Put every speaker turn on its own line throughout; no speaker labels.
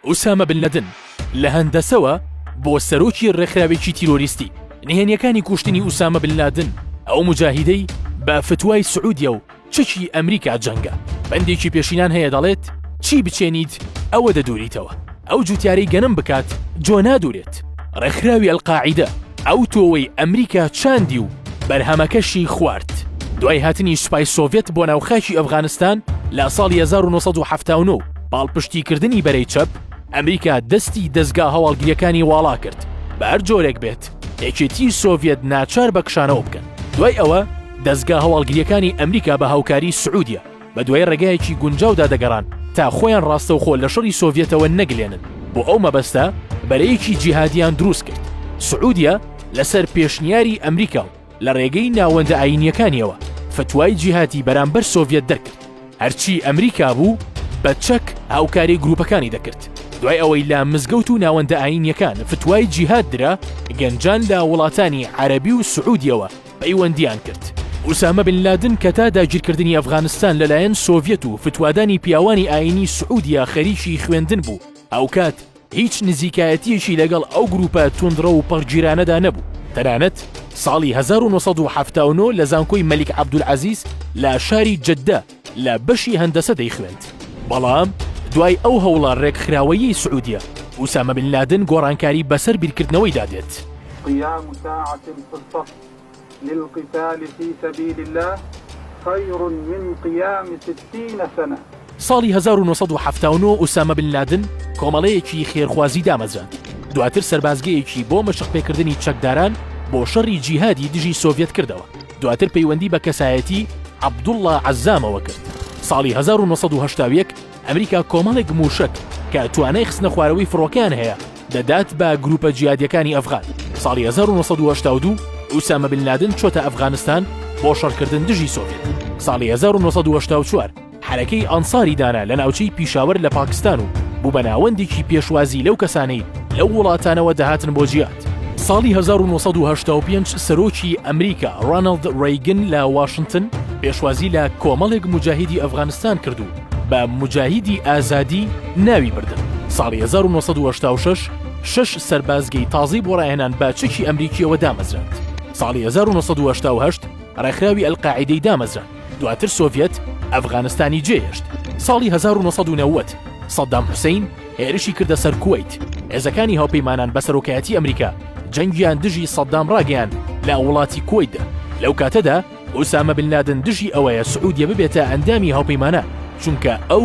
ئوسامە بن لادن لە هەندەسەوە بۆ سەرۆکی ڕێکخراوێکی تیرۆریستی نهێنیەکانی کوشتنی ئوسامە بن لادن ئەو مجاهیدەی بە فتوای سعودیە و چەکی ئەمریکا جەنگە بەندێکی پێشینان هەیە دەڵێت چی بچێنیت ئەوە دەدوریتەوە ئەو جوتیارەی گەنم بکات جۆ نادورێت ڕێکخراوی ئەلقاعیدە ئەو تۆوەی ئەمریکا چاندی و بەرهەمەکەشی خوارد دوای هاتنی سوپای سۆڤێت بۆ ناوخاکی ئەفغانستان لە ساڵی 1979 باڵپشتیکردنی بەرەی چەپ ئەمریکا دەستی دەستگا هەواڵگیریەکانی واڵا کرد بە هەر جۆرێک بێت یەکێتی سۆڤێت ناچار بەکشانەوە بکەن دوای ئەوە دەستگا هەواڵگیریەکانی ئەمریکا بە هاوکاری سعودیە بە دوای ڕێگایەکی گونجاودا دەگەڕان تا خۆیان ڕاستەوخۆ لە شەڕی سۆڤێتەوە نەگلێنن بۆ ئەو مەبەستە بەرەیەکی جیهادیان دروست کرد سعودیە لەسەر پێشنیاری ئەمریکا و لە ڕێگەی ناوەندە ئاینیەکانیەوە فتوای جیهادی بەرامبەر سۆڤێت دەرکرد هەرچی ئەمریکا بوو بە چەک هاوکاری گروپەکانی دەکرد دوای ئەوەی لە مزگەوت و ناوەندە ئاینیەکان فتوای جیهاد درا گەنجان لە وڵاتانی عەرەبی و سعودیەوە پەیوەندیان کرد ئوسامە بن لادن کە تا داگیرکردنی ئەفغانستان لەلایەن سۆڤێت و فتوادانی پیاوانی ئاینی سعودیا خەریکی خوێندن بوو ئەو کات هیچ نزیکایەتیەکی لەگەڵ ئەو گروپە توندڕە و پەڕگیرانەدا نەبوو تەنانەت ساڵی 1979 لە زانکۆی مەلیک عەبدولعەزیز لە شاری جەددە لە بەشی هەندەسە دەیخوێند بەڵام دوای ئەو هەوڵە ڕێکخراوەیی سعودیە ئوسامە بن لادن گۆڕانکاری بەسەر بیرکردنەوەی دادێت
قيام ساعة في الصف للقتال في سبيل الله خير من قيام 60 سنة.
ساڵی 1979 ئوسامە بن لادن کۆمەڵەیەکی خێرخوازی دامەزراند دواتر سەربازگەیەکی بۆ مەشقپێکردنی چەکداران بۆ شەڕی جیهادی دژی سۆڤێت کردەوە دواتر پەیوەندی بە کەسایەتی عەبدوڵڵا عەزامەوە کرد ساڵی 1970 ئەمریکا کۆمەڵێک موشک کە توانای خستنە خوارەوەی فڕۆکیان هەیە دەدات بە گروپە جیهادیەکانی ئەفغان ساڵی 1982 ئوسامە بن لادن چۆتە ئەفغانستان بۆ شەڕکردن دژی سۆڤێت ساڵی 1984 حرەکەی ئەنساری دانا لە ناوچەی پیشاوەر لە پاکستان و بوو بە ناوەندێکی پێشوازی لەو کەسانەی لەو وڵاتانەوە دەهاتن بۆ جیهاد ساڵی 1985 سەرۆکی ئەمریکا ڕۆناڵد ڕێیگن لە واشنگتن پێشوازی لە کۆمەڵێک مجاهیدی ئەفغانستان کردو بە مجاهیدی ئازادی ناوی بردن ساڵی 1986 شش سەربازگەی تازی بۆ ڕاهێنان بە چەکی ئەمریکیەوە دامەزراند ساڵی 1988 ڕێکخراوی ئەلقاعیدەی دامەزران دواتر سۆڤێت ئەفغانستانی جێهێشت ساڵی 1990 سەدام حوسەین هێرشی کردە سەر کوێیت هێزەکانی هاوپەیمانان بە سەرۆکایەتی ئەمریکا جەنگیان دژی سەدام ڕاگەیان لە وڵاتی کوێیتدا لەو کاتەدا ئوسامە بن لادن دژی ئەوەیە سعودیە ببێتە ئەندامی هاوپەیمانە چونکە ئەو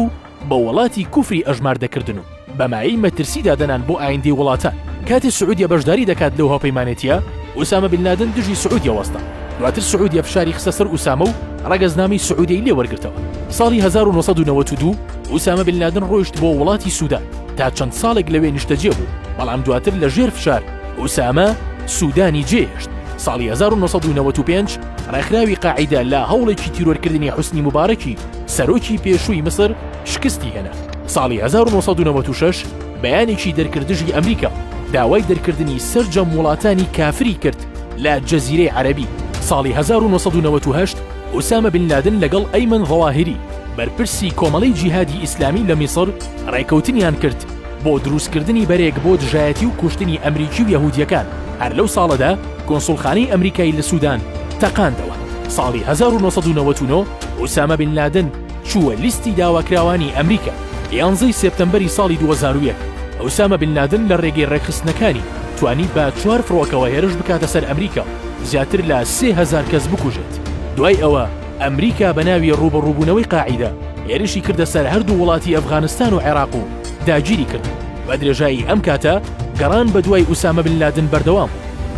بە وڵاتی کوفری ئەژمار دەکردن و بەمایی مەترسیدا دەنان بۆ ئایندەی وڵاتان کاتی سعودیە بەشداری دەکات لەو هاوپەیمانێتیە ئوسامە بن لادن دژی سعودیە وەستا دواتر سعودیە فشاری خستە سەر ئوسامە و ڕەگەزنامەی سعودیەی لێ وەرگرتەوە ساڵی 1992 ئوسامە بن لادن ڕۆیشت بۆ وڵاتی سوودان تا چەند ساڵێک لەوێ نیشتەجێ بوو بەڵام دواتر لە ژێر فشار ئوسامە سوودانی جێهێشت ساڵی 1995 ڕێکخراوی قاعیدە لە هەوڵێکی تیرۆرکردنی حوسنی مبارەکی سەرۆکی پێشووی مصر شکستی هێنا ساڵی 1996 بەیانێکی دەرکردژی ئەمریکا داوای دەرکردنی سەرجەم وڵاتانی کافری کرد لە جەزیرەی عەرەبی ساڵی 1998 ئوسامە بن لادن لەگەڵ ئەیمن ظەواهری بەرپرسی کۆمەڵەی جیهادی ئیسلامی لە میسر ڕێکەوتنیان کرد بۆ دروستکردنی بەرێک بۆ دژایەتی و کوشتنی ئەمریکی و یەهودیەکان هەر لەو ساڵەدا کۆنسوڵخانەی ئەمریکای لە سوودان تەقاندەوە ساڵی 1999 ئوسامە بن لادن چووە لیستی داواکراوانی ئەمریکا 11 سپتەمبەری ساڵی 2001 ئوسامە بن لادن لە ڕێگەی ڕێکخستنەکانی توانی بە 4 فڕۆکەوە هێرش بکاتە سەر ئەمریکا زیاتر لە 3000 کەس بکوژێت دوای ئەوە ئەمریکا بە ناوی ڕوبەڕووبوونەوەی قاعیدە هێرشی کردە سەر هەردوو وڵاتی ئەفغانستان و عێراق و داگیری کرد بە درێژایی ئەم کاتە گەڕان بە دوای ئوسامە بن لادن بەردەوام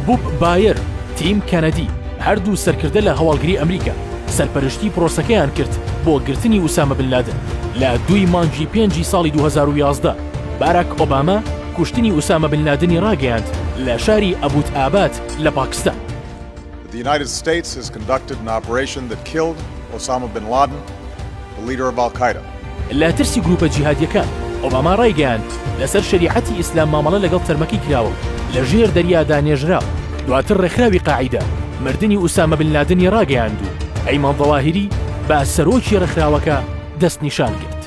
بوب بایر تیم کەنەدی هەردوو سەرکردە لە هەواڵگری ئەمریکا سەرپەرشتی پرۆسەکەیان کرد بۆ گرتنی ئوسامە بن لادن لە 2 مانگی 5 ساڵی 2011 باراک ئۆباما کوشتنی ئوسامە بن لادنی ڕاگەیاند لە شاری ئەبوت ئاباد لە پاکستان.
The United States has conducted an operation that killed Osama bin Laden, the leader of Al-Qaeda.
لە ترسی گروپە جیهادیەکان ئۆباما ڕایگەیاند لەسەر شریعەتی ئیسلام مامەڵە لەگەڵ تەرمەکی کراوە لە ژێر دەریادا نێژراوە دواتر ڕێکخراوی قاعیدە مردنی ئوسامە بن لادنی ڕاگەیاند و ئەیمان ظەواهری بە سەرۆکی ڕێکخراوەکە دەست نیشان کرد.